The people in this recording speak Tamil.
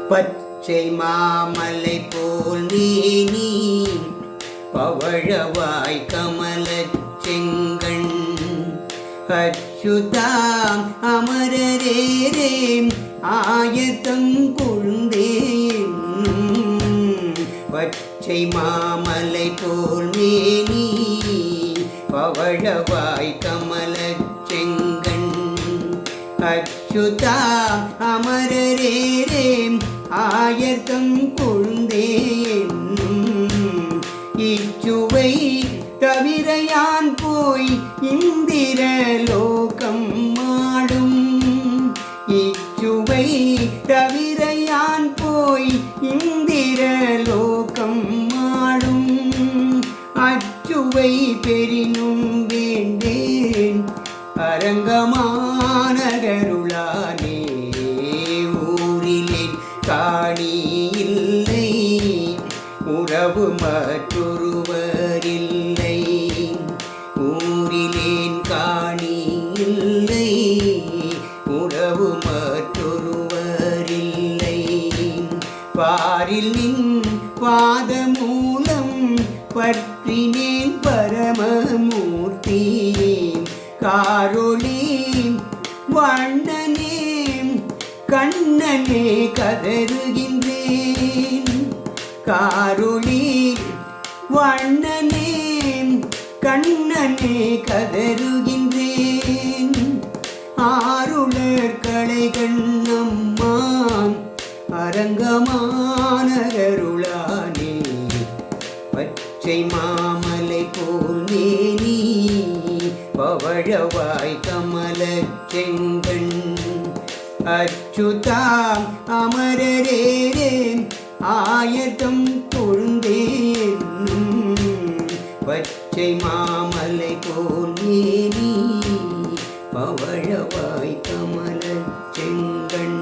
பச்சை மாமலை போல் நீ பவழவாய் கமலச் செங்கண் அச்சுதாம் அமரரேரே ஆயத்தம் கொழுந்தேன் பச்சை மாமலை போல் மேனி பவழவாய் கமலச் செங்கண் அச்சுதாம் அமரரேரே ஆயத்தம் கொழுந்தேன் இச்சுவை தவிர யான் போய் இந்திர லோகம் மாடும் இச்சுவை தவிர யான் போய் இந்திர லோகம் மாடும் அச்சுவை பெரினும் வேண்டேன் அரங்கமானருளானே ஊரிலேன் காணி இல்லை உறவு மற்றொருவரில்லை ஊரிலேன் காணி இல்லை உறவு மற்றொருவரில்லை பாரில் நின் பாத மூலம் பற்றினேன் பரமமூர்த்தி காரொளி வண்ணனே கண்ணனே கதறுகின்றேன் காரொளி வண்ணனே கண்ணனே கதறுகின்றேன் ஆருளர் கலை கண்ணம்மாம் அரங்கமானருளானே பச்சை மாமலை போல் மேனி பவழவாய் கமலச் செங்கண் அச்சுதாம் அமரரேரே ஆயத்தம் கொழுந்தேன் பச்சை மாமலை போல் மேனி பவழவாய் கமலச் செங்கண்